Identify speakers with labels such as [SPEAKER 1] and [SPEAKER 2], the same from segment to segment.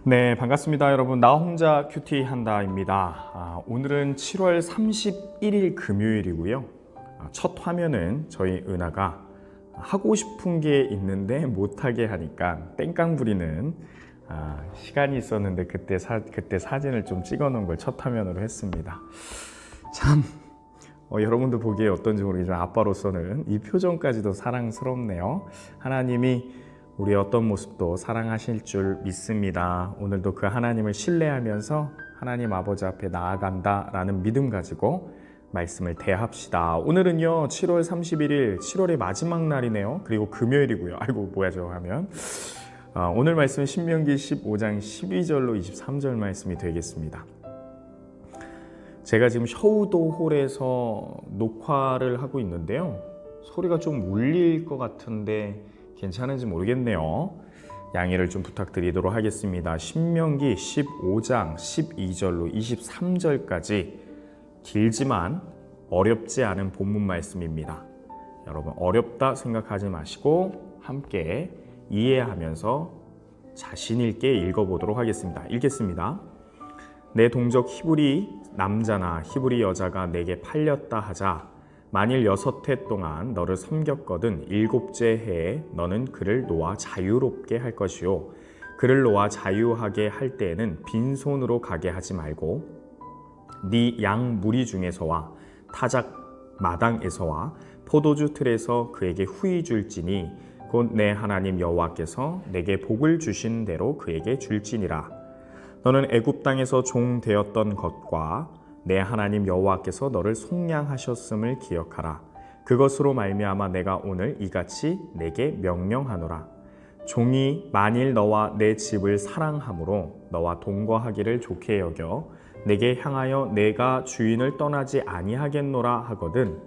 [SPEAKER 1] 네, 반갑습니다. 여러분. 나 혼자 큐티 한다입니다. 오늘은 7월 31일 금요일이고요. 첫 화면은 저희 은하가 하고 싶은 게 있는데 못하게 하니까 땡깡 부리는 시간이 있었는데 그때 사진을 좀 찍어 놓은 걸 첫 화면으로 했습니다. 참 여러분도 보기에 어떤지 모르겠지만 아빠로서는 이 표정까지도 사랑스럽네요. 하나님이 우리의 어떤 모습도 사랑하실 줄 믿습니다. 오늘도 그 하나님을 신뢰하면서 하나님 아버지 앞에 나아간다 라는 믿음 가지고 말씀을 대합시다. 오늘은요 7월 31일 7월의 마지막 날이네요. 그리고 금요일이고요. 아이고 뭐야 저 하면 오늘 말씀은 신명기 15장 12절로 23절 말씀이 되겠습니다. 제가 지금 셔우도 홀에서 녹화를 하고 있는데요. 소리가 좀 울릴 것 같은데 괜찮은지 모르겠네요. 양해를 좀 부탁드리도록 하겠습니다. 신명기 15장 12절로 23절까지 길지만 어렵지 않은 본문 말씀입니다. 여러분 어렵다 생각하지 마시고 함께 이해하면서 자신 있게 읽어보도록 하겠습니다. 읽겠습니다. 내 동족 히브리 남자나 히브리 여자가 내게 팔렸다 하자 만일 6해 동안 너를 섬겼거든 7째 해에 너는 그를 놓아 자유롭게 할 것이요 그를 놓아 자유하게 할 때에는 빈손으로 가게 하지 말고 네 양 무리 중에서와 타작 마당에서와 포도주 틀에서 그에게 후히 줄지니 곧 내 하나님 여호와께서 내게 복을 주신 대로 그에게 줄지니라. 너는 애굽 땅에서 종 되었던 것과 내 하나님 여호와께서 너를 속량하셨음을 기억하라. 그것으로 말미암아 내가 오늘 이같이 내게 명령하노라. 종이 만일 너와 내 집을 사랑함으로 너와 동거하기를 좋게 여겨 내게 향하여 내가 주인을 떠나지 아니하겠노라 하거든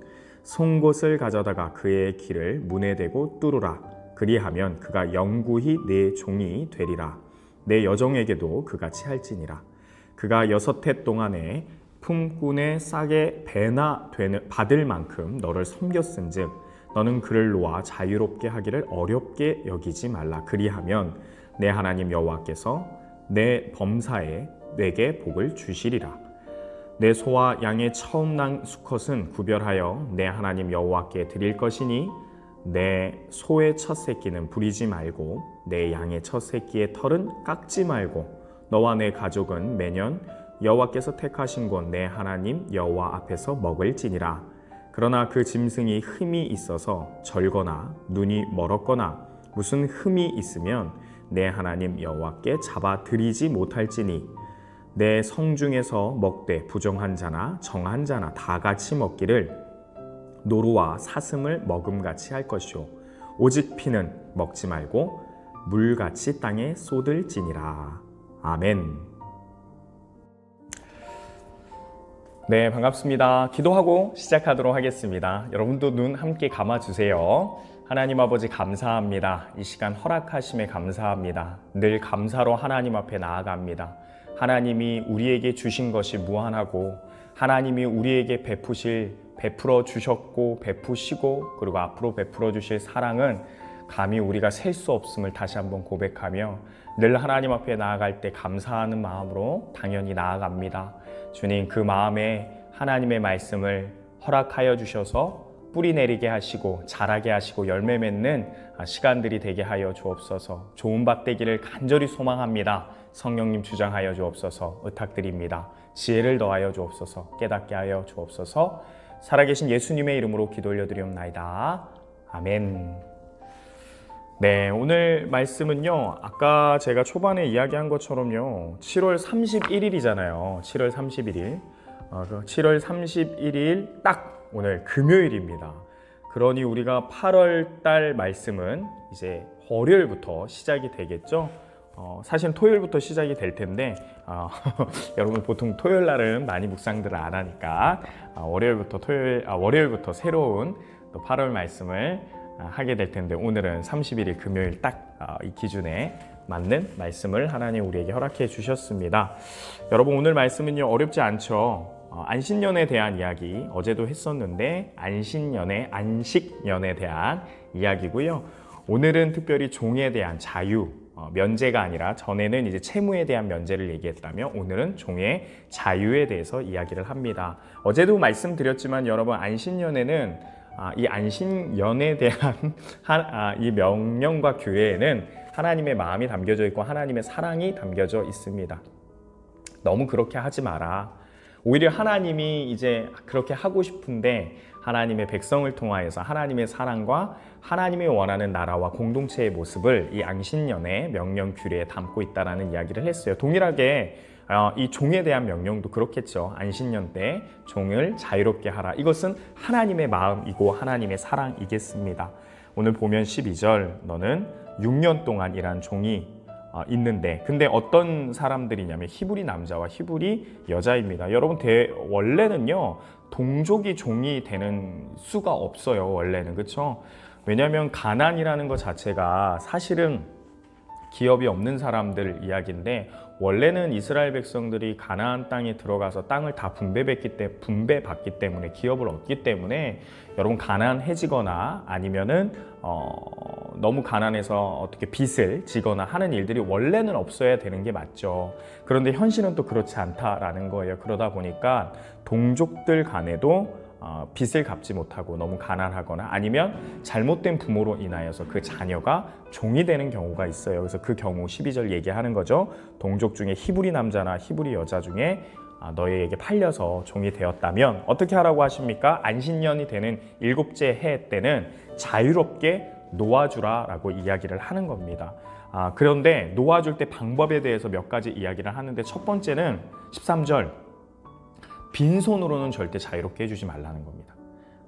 [SPEAKER 1] 송곳을 가져다가 그의 길을 문에 대고 뚫으라. 그리하면 그가 영구히 내 종이 되리라. 내 여종에게도 그같이 할지니라. 그가 6해 동안에 품꾼의 싸게 배나 받을 만큼 너를 섬겼은즉 너는 그를 놓아 자유롭게 하기를 어렵게 여기지 말라. 그리하면 내 하나님 여호와께서 내 범사에 내게 복을 주시리라. 내 소와 양의 처음 난 수컷은 구별하여 내 하나님 여호와께 드릴 것이니 내 소의 첫 새끼는 부리지 말고 내 양의 첫 새끼의 털은 깎지 말고 너와 내 가족은 매년 여호와께서 택하신 곳 내 하나님 여호와 앞에서 먹을지니라. 그러나 그 짐승이 흠이 있어서 절거나 눈이 멀었거나 무슨 흠이 있으면 내 하나님 여호와께 잡아 드리지 못할지니 내 성중에서 먹되 부정한 자나 정한 자나 다 같이 먹기를 노루와 사슴을 먹음같이 할 것이요 오직 피는 먹지 말고 물같이 땅에 쏟을지니라. 아멘. 네, 반갑습니다. 기도하고 시작하도록 하겠습니다. 여러분도 눈 함께 감아주세요. 하나님 아버지 감사합니다. 이 시간 허락하심에 감사합니다. 늘 감사로 하나님 앞에 나아갑니다. 하나님이 우리에게 주신 것이 무한하고 하나님이 우리에게 베풀어 주셨고 베푸시고 그리고 앞으로 베풀어 주실 사랑은 감히 우리가 셀 수 없음을 다시 한번 고백하며 늘 하나님 앞에 나아갈 때 감사하는 마음으로 당연히 나아갑니다. 주님, 그 마음에 하나님의 말씀을 허락하여 주셔서 뿌리 내리게 하시고 자라게 하시고 열매 맺는 시간들이 되게 하여 주옵소서. 좋은 밭 되기를 간절히 소망합니다. 성령님 주장하여 주옵소서. 부탁드립니다. 지혜를 더하여 주옵소서. 깨닫게 하여 주옵소서. 살아계신 예수님의 이름으로 기도 올려드리옵나이다. 아멘. 네, 오늘 말씀은요, 아까 제가 초반에 이야기한 것처럼요, 7월 31일이잖아요. 7월 31일. 7월 31일 딱 오늘 금요일입니다. 그러니 우리가 8월 달 말씀은 이제 월요일부터 시작이 되겠죠. 사실 토요일부터 시작이 될 텐데 여러분 보통 토요일 날은 많이 묵상들을 안 하니까 월요일부터 새로운 또 8월 말씀을 하게 될 텐데 오늘은 31일 금요일 딱 이 기준에 맞는 말씀을 하나님 우리에게 허락해 주셨습니다. 여러분 오늘 말씀은요 어렵지 않죠. 안식년에 대한 이야기 어제도 했었는데 안식년에 대한 이야기고요. 오늘은 특별히 종에 대한 자유 면제가 아니라 전에는 이제 채무에 대한 면제를 얘기했다면 오늘은 종의 자유에 대해서 이야기를 합니다. 어제도 말씀드렸지만 여러분 안신년에는 이 안신년에 대한 이 명령과 규례에는 하나님의 마음이 담겨져 있고 하나님의 사랑이 담겨져 있습니다. 너무 그렇게 하지 마라. 오히려 하나님이 이제 그렇게 하고 싶은데 하나님의 백성을 통하여서 하나님의 사랑과 하나님이 원하는 나라와 공동체의 모습을 이 안신년의 명령 규례에 담고 있다라는 이야기를 했어요. 동일하게 이 종에 대한 명령도 그렇겠죠. 안신년 때 종을 자유롭게 하라. 이것은 하나님의 마음이고 하나님의 사랑이겠습니다. 오늘 보면 12절 너는 6년 동안 일한 종이 있는데 근데 어떤 사람들이냐면 히브리 남자와 히브리 여자입니다. 여러분 원래는요 동족이 종이 되는 수가 없어요. 원래는 그렇죠? 왜냐하면 가난이라는 것 자체가 사실은 기업이 없는 사람들 이야기인데 원래는 이스라엘 백성들이 가나안 땅에 들어가서 땅을 다 분배받기 때문에 기업을 얻기 때문에 여러분 가난해지거나 아니면은 너무 가난해서 어떻게 빚을 지거나 하는 일들이 원래는 없어야 되는 게 맞죠. 그런데 현실은 또 그렇지 않다라는 거예요. 그러다 보니까 동족들 간에도 빚을 갚지 못하고 너무 가난하거나 아니면 잘못된 부모로 인하여서 그 자녀가 종이 되는 경우가 있어요. 그래서 그 경우 12절 얘기하는 거죠. 동족 중에 히브리 남자나 히브리 여자 중에 너희에게 팔려서 종이 되었다면 어떻게 하라고 하십니까? 안신년이 되는 7째 해 때는 자유롭게 놓아주라 라고 이야기를 하는 겁니다. 그런데 놓아줄 때 방법에 대해서 몇 가지 이야기를 하는데 첫 번째는 13절 빈손으로는 절대 자유롭게 해주지 말라는 겁니다.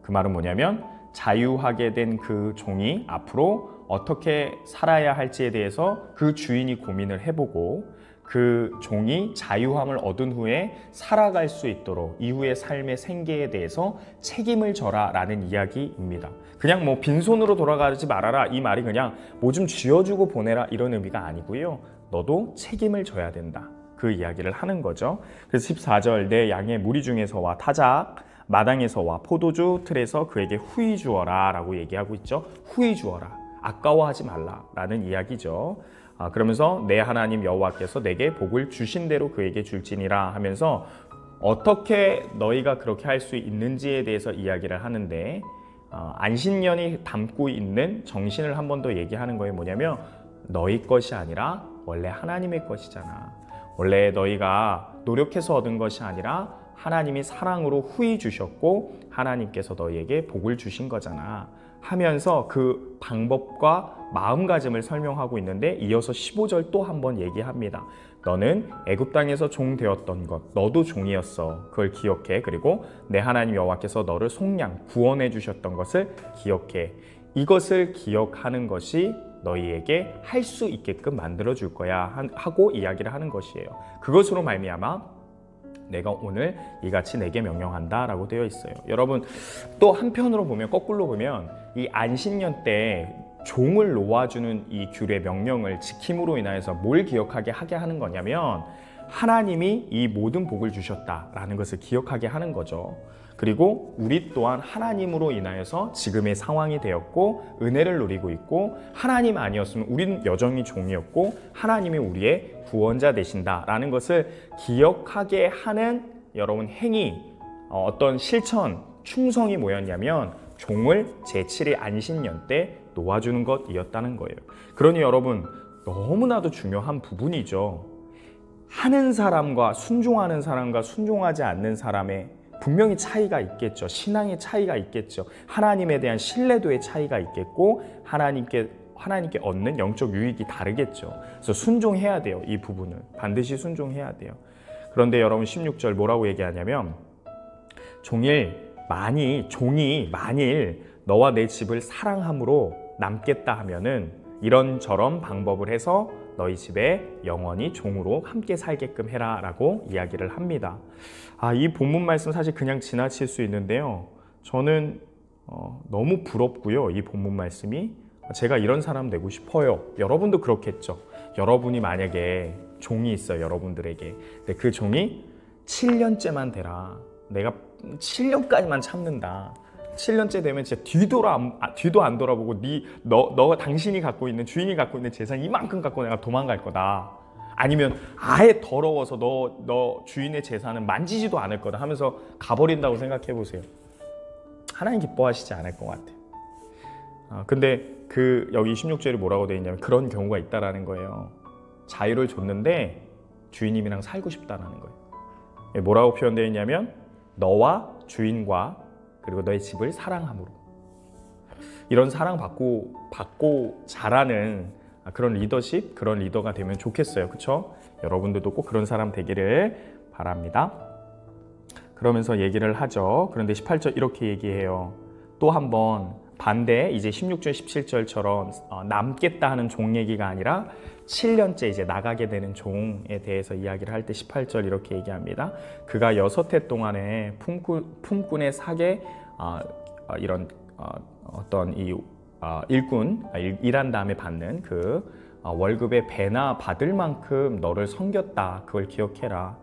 [SPEAKER 1] 그 말은 뭐냐면 자유하게 된 그 종이 앞으로 어떻게 살아야 할지에 대해서 그 주인이 고민을 해보고 그 종이 자유함을 얻은 후에 살아갈 수 있도록 이후의 삶의 생계에 대해서 책임을 져라 라는 이야기입니다. 그냥 뭐 빈손으로 돌아가지 말아라 이 말이 그냥 뭐 좀 쥐어주고 보내라 이런 의미가 아니고요. 너도 책임을 져야 된다. 그 이야기를 하는 거죠. 그래서 14절 내 양의 무리 중에서와 타작 마당에서와 포도주 틀에서 그에게 후히 주어라 라고 얘기하고 있죠. 후히 주어라. 아까워하지 말라 라는 이야기죠. 그러면서 내 하나님 여호와께서 내게 복을 주신 대로 그에게 줄지니라 하면서 어떻게 너희가 그렇게 할 수 있는지에 대해서 이야기를 하는데 안신년이 담고 있는 정신을 한 번 더 얘기하는 거예요. 뭐냐면 너희 것이 아니라 원래 하나님의 것이잖아. 원래 너희가 노력해서 얻은 것이 아니라 하나님이 사랑으로 후히 주셨고 하나님께서 너희에게 복을 주신 거잖아 하면서 그 방법과 마음가짐을 설명하고 있는데 이어서 15절 또 한 번 얘기합니다. 너는 애굽 땅에서 종 되었던 것 너도 종이었어. 그걸 기억해. 그리고 내 하나님 여호와께서 너를 속량 구원해 주셨던 것을 기억해. 이것을 기억하는 것이 너희에게 할 수 있게끔 만들어 줄 거야 하고 이야기를 하는 것이에요. 그것으로 말미암아 내가 오늘 이같이 내게 명령한다 라고 되어 있어요. 여러분 또 한편으로 보면 거꾸로 보면 이 안신년 때 종을 놓아주는 이 규례 명령을 지킴으로 인하여서 뭘 기억하게 하게 하는 거냐면 하나님이 이 모든 복을 주셨다라는 것을 기억하게 하는 거죠. 그리고 우리 또한 하나님으로 인하여서 지금의 상황이 되었고 은혜를 누리고 있고 하나님 아니었으면 우리는 여전히 종이었고 하나님이 우리의 구원자 되신다라는 것을 기억하게 하는 여러분 행위, 어떤 실천, 충성이 뭐였냐면 종을 제7일 안신년 때 놓아주는 것이었다는 거예요. 그러니 여러분 너무나도 중요한 부분이죠. 하는 사람과 순종하는 사람과 순종하지 않는 사람의 분명히 차이가 있겠죠. 신앙의 차이가 있겠죠. 하나님에 대한 신뢰도의 차이가 있겠고 하나님께 얻는 영적 유익이 다르겠죠. 그래서 순종해야 돼요. 이 부분을 반드시 순종해야 돼요. 그런데 여러분 16절 뭐라고 얘기하냐면 종이 만일 너와 내 집을 사랑함으로 남겠다 하면은 이런저런 방법을 해서 너희 집에 영원히 종으로 함께 살게끔 해라 라고 이야기를 합니다. 이 본문 말씀 사실 그냥 지나칠 수 있는데요. 저는 너무 부럽고요. 이 본문 말씀이 제가 이런 사람 되고 싶어요. 여러분도 그렇겠죠. 여러분이 만약에 종이 있어요. 여러분들에게. 근데 그 종이 7년째만 되라. 내가 7년까지만 참는다. 7년째 되면 진짜 뒤도 안 돌아보고 당신이 갖고 있는, 주인이 갖고 있는 재산 이만큼 갖고 내가 도망갈 거다. 아니면 아예 더러워서 너 주인의 재산은 만지지도 않을 거다 하면서 가버린다고 생각해 보세요. 하나님 기뻐하시지 않을 것 같아요. 근데 여기 16절이 뭐라고 되어 있냐면 그런 경우가 있다라는 거예요. 자유를 줬는데 주인님이랑 살고 싶다라는 거예요. 뭐라고 표현되어 있냐면 너와 주인과 그리고 너의 집을 사랑함으로. 이런 사랑받고 자라는 그런 리더십, 그런 리더가 되면 좋겠어요. 그렇죠? 여러분들도 꼭 그런 사람 되기를 바랍니다. 그러면서 얘기를 하죠. 그런데 18절 이렇게 얘기해요. 또 한번 반대, 이제 16절, 17절처럼 남겠다 하는 종 얘기가 아니라 7년째 이제 나가게 되는 종에 대해서 이야기를 할 때 18절 이렇게 얘기합니다. 그가 6해 동안에 품꾼의 사계, 이런 어떤 이 일한 다음에 받는 그 월급의 배나 받을 만큼 너를 섬겼다. 그걸 기억해라.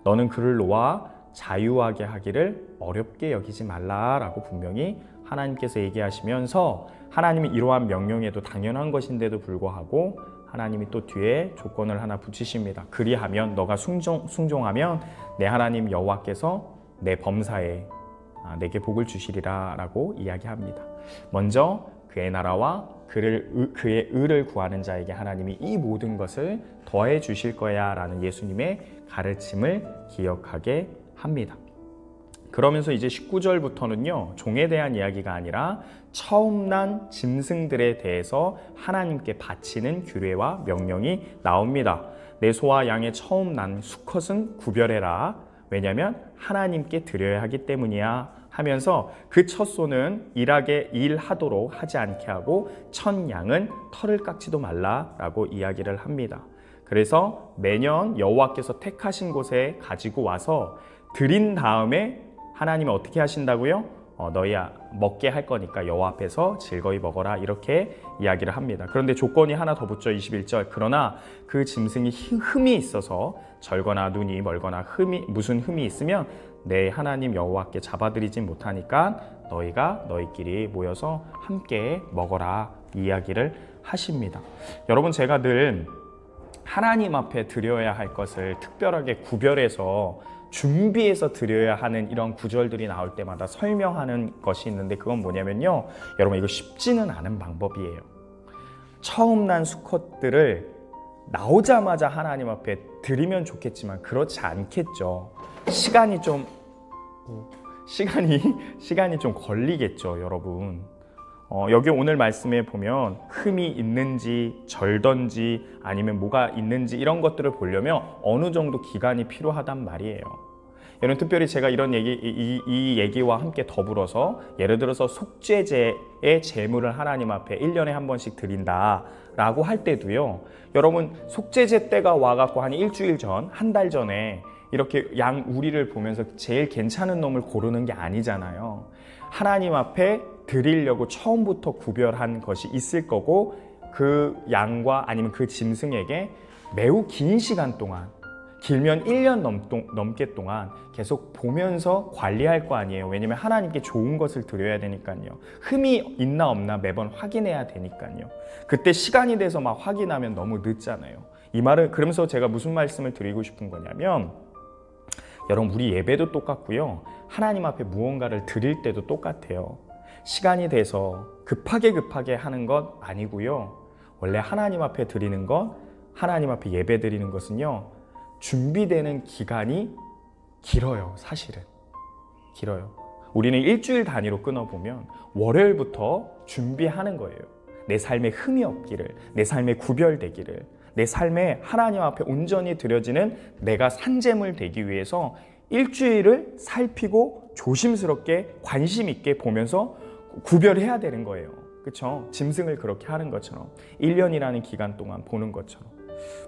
[SPEAKER 1] 너는 그를 놓아 자유하게 하기를 어렵게 여기지 말라라고 분명히 하나님께서 얘기하시면서, 하나님이 이러한 명령에도 당연한 것인데도 불구하고 하나님이 또 뒤에 조건을 하나 붙이십니다. 그리하면 너가 순종하면 내 하나님 여호와께서 내 범사에 내게 복을 주시리라 라고 이야기합니다. 먼저 그의 나라와 그의 의를 구하는 자에게 하나님이 이 모든 것을 더해 주실 거야 라는 예수님의 가르침을 기억하게 합니다. 그러면서 이제 19절부터는요, 종에 대한 이야기가 아니라 처음 난 짐승들에 대해서 하나님께 바치는 규례와 명령이 나옵니다. 내 소와 양의 처음 난 수컷은 구별해라. 왜냐하면 하나님께 드려야 하기 때문이야 하면서 그 첫 소는 일하도록 하지 않게 하고 첫 양은 털을 깎지도 말라라고 이야기를 합니다. 그래서 매년 여호와께서 택하신 곳에 가지고 와서 드린 다음에 하나님은 어떻게 하신다고요? 너희야 먹게 할 거니까 여호와 앞에서 즐거이 먹어라 이렇게 이야기를 합니다. 그런데 조건이 하나 더 붙죠. 21절. 그러나 그 짐승이 흠이 있어서 절거나 눈이 멀거나 무슨 흠이 있으면 내 하나님 여호와께 잡아들이지 못하니까 너희가 너희끼리 모여서 함께 먹어라 이야기를 하십니다. 여러분, 제가 늘 하나님 앞에 드려야 할 것을 특별하게 구별해서 준비해서 드려야 하는 이런 구절들이 나올 때마다 설명하는 것이 있는데, 그건 뭐냐면요, 여러분 이거 쉽지는 않은 방법이에요. 처음 난 수컷들을 나오자마자 하나님 앞에 드리면 좋겠지만 그렇지 않겠죠. 시간이 좀 걸리겠죠, 여러분. 여기 오늘 말씀에 보면 흠이 있는지 절던지 아니면 뭐가 있는지 이런 것들을 보려면 어느 정도 기간이 필요하단 말이에요. 여러분, 특별히 제가 이 얘기와 함께 더불어서 예를 들어서 속죄제의 제물을 하나님 앞에 1년에 한 번씩 드린다라고 할 때도요, 여러분 속죄제 때가 와갖고 한 일주일 전, 한 달 전에 이렇게 양 우리를 보면서 제일 괜찮은 놈을 고르는 게 아니잖아요. 하나님 앞에 드리려고 처음부터 구별한 것이 있을 거고, 그 양과 아니면 그 짐승에게 매우 긴 시간 동안, 길면 1년 넘게 동안 계속 보면서 관리할 거 아니에요. 왜냐면 하나님께 좋은 것을 드려야 되니까요. 흠이 있나 없나 매번 확인해야 되니까요. 그때 시간이 돼서 막 확인하면 너무 늦잖아요. 이 말은, 그러면서 제가 무슨 말씀을 드리고 싶은 거냐면, 여러분 우리 예배도 똑같고요, 하나님 앞에 무언가를 드릴 때도 똑같아요. 시간이 돼서 급하게 하는 것 아니고요. 원래 하나님 앞에 드리는 것, 하나님 앞에 예배 드리는 것은요, 준비되는 기간이 길어요. 사실은 길어요. 우리는 일주일 단위로 끊어보면 월요일부터 준비하는 거예요. 내 삶에 흠이 없기를, 내 삶에 구별되기를, 내 삶에 하나님 앞에 온전히 드려지는 내가 산재물 되기 위해서 일주일을 살피고 조심스럽게 관심 있게 보면서 구별해야 되는 거예요. 그렇죠? 짐승을 그렇게 하는 것처럼 1년이라는 기간 동안 보는 것처럼.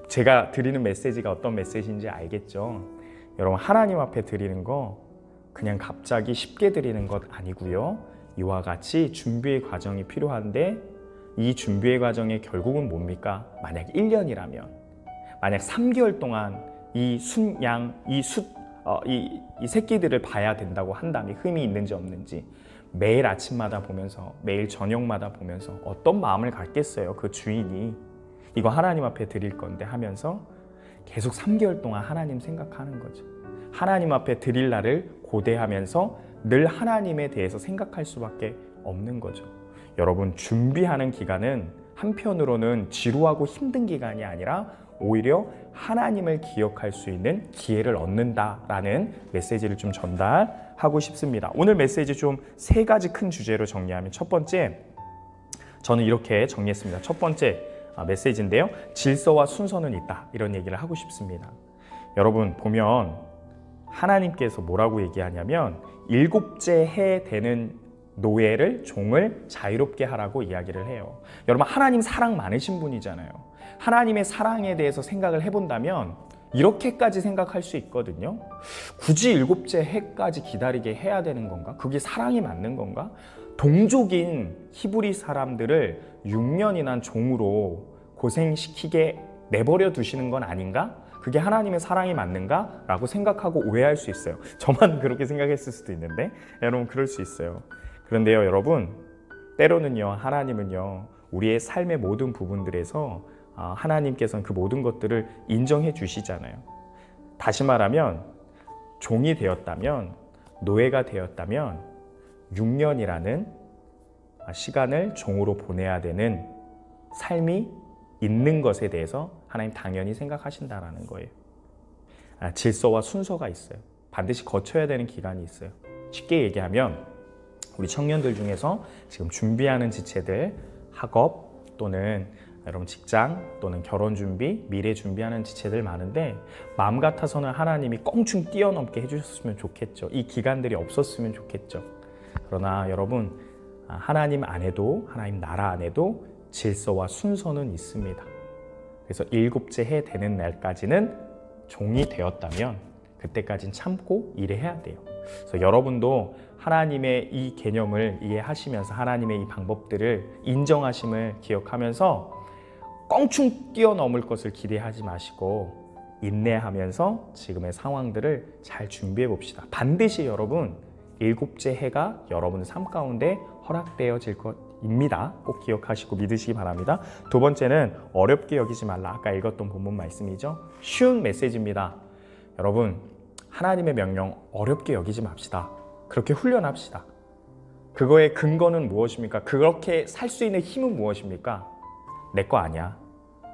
[SPEAKER 1] 제가 드리는 메시지가 어떤 메시지인지 알겠죠? 여러분, 하나님 앞에 드리는 거 그냥 갑자기 쉽게 드리는 것 아니고요, 이와 같이 준비의 과정이 필요한데, 이 준비의 과정의 결국은 뭡니까? 만약 1년이라면, 만약 3개월 동안 이 새끼들을 봐야 된다고 한다면, 흠이 있는지 없는지, 매일 아침마다 보면서 매일 저녁마다 보면서 어떤 마음을 갖겠어요. 그 주인이 이거 하나님 앞에 드릴 건데 하면서 계속 3개월 동안 하나님 생각하는 거죠. 하나님 앞에 드릴 날을 고대하면서 늘 하나님에 대해서 생각할 수밖에 없는 거죠. 여러분, 준비하는 기간은 한편으로는 지루하고 힘든 기간이 아니라 오히려 하나님을 기억할 수 있는 기회를 얻는다라는 메시지를 좀 전달하고 싶습니다. 오늘 메시지 좀 3가지 큰 주제로 정리하면, 첫 번째, 저는 이렇게 정리했습니다. 첫 번째 메시지인데요. 질서와 순서는 있다. 이런 얘기를 하고 싶습니다. 여러분 보면 하나님께서 뭐라고 얘기하냐면 7째 해 되는 노예를, 종을 자유롭게 하라고 이야기를 해요. 여러분, 하나님 사랑 많으신 분이잖아요. 하나님의 사랑에 대해서 생각을 해본다면 이렇게까지 생각할 수 있거든요. 굳이 7째 해까지 기다리게 해야 되는 건가? 그게 사랑이 맞는 건가? 동족인 히브리 사람들을 6년이나 종으로 고생시키게 내버려 두시는 건 아닌가? 그게 하나님의 사랑이 맞는가? 라고 생각하고 오해할 수 있어요. 저만 그렇게 생각했을 수도 있는데 여러분, 그럴 수 있어요. 그런데요, 여러분, 때로는요, 하나님은요, 우리의 삶의 모든 부분들에서 하나님께서는 그 모든 것들을 인정해 주시잖아요. 다시 말하면 종이 되었다면, 노예가 되었다면 6년이라는 시간을 종으로 보내야 되는 삶이 있는 것에 대해서 하나님 당연히 생각하신다라는 거예요. 질서와 순서가 있어요. 반드시 거쳐야 되는 기간이 있어요. 쉽게 얘기하면 우리 청년들 중에서 지금 준비하는 지체들, 학업 또는 여러분 직장 또는 결혼 준비, 미래 준비하는 지체들 많은데, 마음 같아서는 하나님이 껑충 뛰어넘게 해주셨으면 좋겠죠. 이 기간들이 없었으면 좋겠죠. 그러나 여러분, 하나님 안에도, 하나님 나라 안에도 질서와 순서는 있습니다. 그래서 7째 해 되는 날까지는 종이 되었다면 그때까지는 참고 일해야 돼요. 그래서 여러분도 하나님의 이 개념을 이해하시면서 하나님의 이 방법들을 인정하심을 기억하면서 껑충 뛰어넘을 것을 기대하지 마시고 인내하면서 지금의 상황들을 잘 준비해 봅시다. 반드시 여러분 7째 해가 여러분의 삶 가운데 허락되어질 것입니다. 꼭 기억하시고 믿으시기 바랍니다. 두 번째는 어렵게 여기지 말라. 아까 읽었던 본문 말씀이죠. 쉬운 메시지입니다. 여러분, 하나님의 명령 어렵게 여기지 맙시다. 그렇게 훈련합시다. 그거의 근거는 무엇입니까? 그렇게 살 수 있는 힘은 무엇입니까? 내 거 아니야.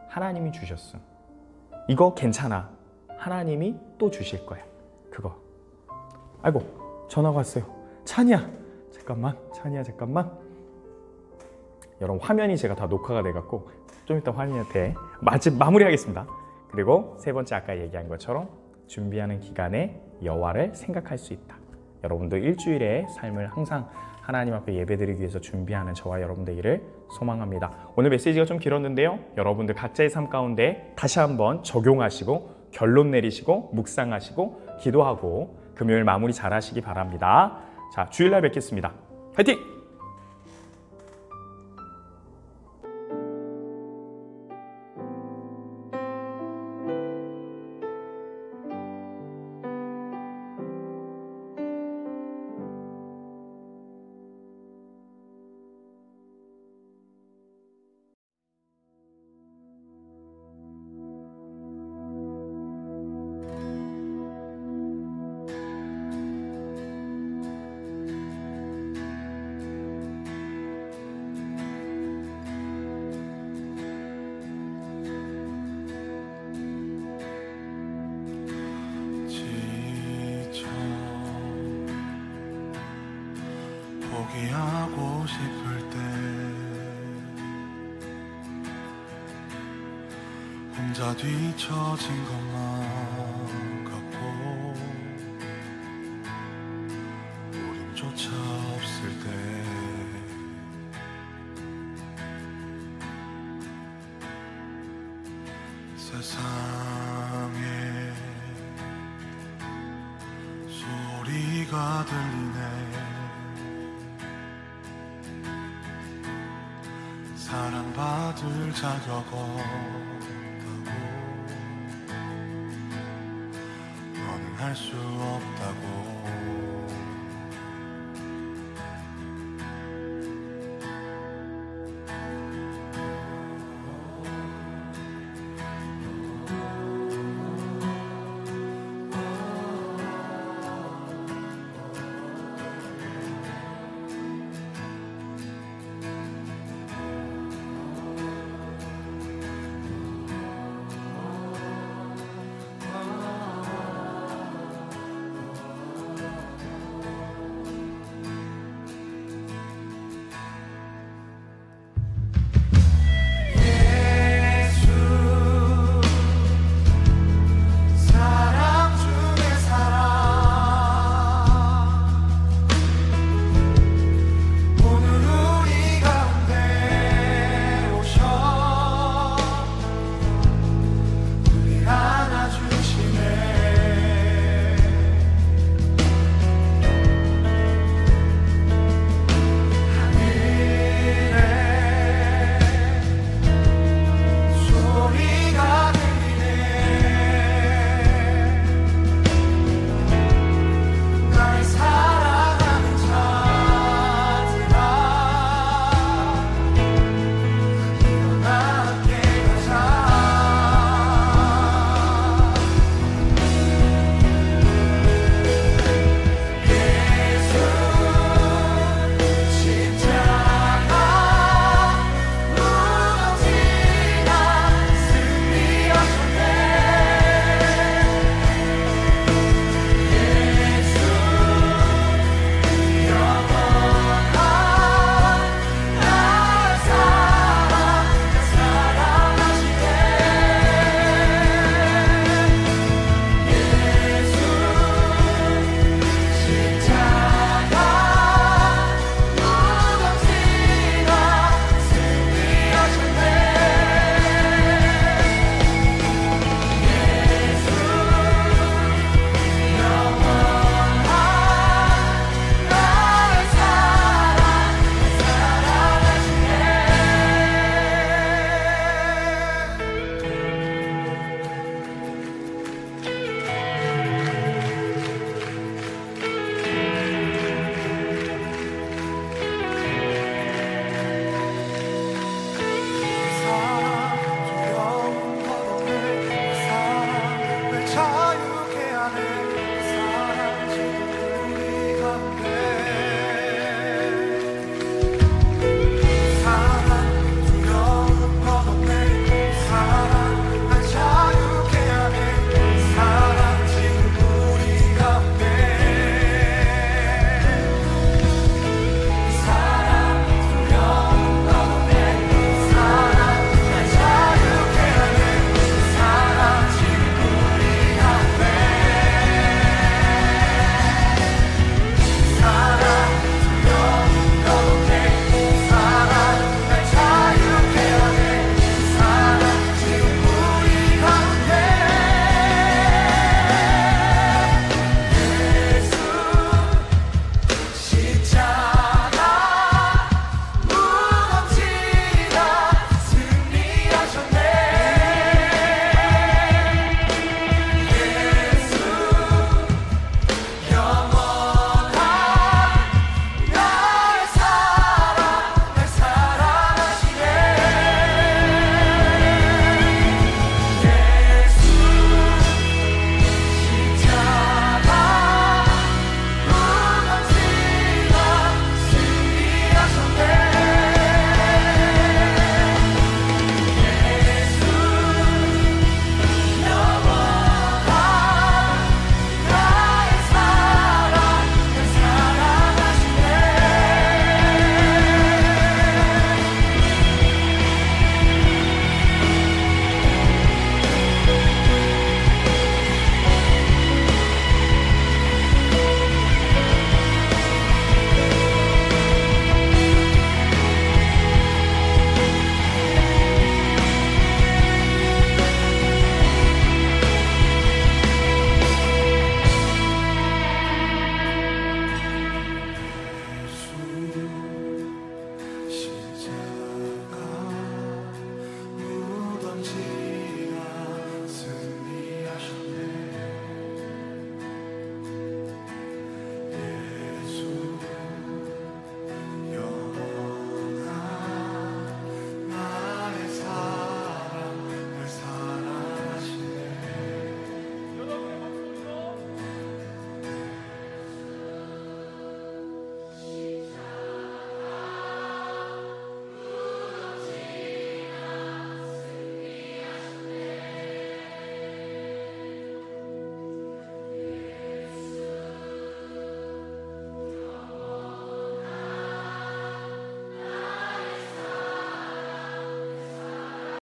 [SPEAKER 1] 하나님이 주셨음. 이거 괜찮아. 하나님이 또 주실 거야. 그거. 아이고, 전화가 왔어요. 찬이야, 잠깐만. 찬이야, 잠깐만. 여러분, 화면이 제가 다 녹화가 돼갖고 좀 이따 환희한테 마무리하겠습니다. 그리고 세 번째, 아까 얘기한 것처럼 준비하는 기간에 여호와를 생각할 수 있다. 여러분도 일주일의 삶을 항상 하나님 앞에 예배드리기 위해서 준비하는 저와 여러분 되기를 소망합니다. 오늘 메시지가 좀 길었는데요, 여러분들 각자의 삶 가운데 다시 한번 적용하시고 결론 내리시고 묵상하시고 기도하고 금요일 마무리 잘 하시기 바랍니다. 자, 주일날 뵙겠습니다. 화이팅!
[SPEAKER 2] 포기하고 싶을 때 혼자 뒤처진 것만 같고 우림조차 없을 때 세상에 소리가 들리네. 사랑받을 자격 없다고, 너는 할 수 없다고.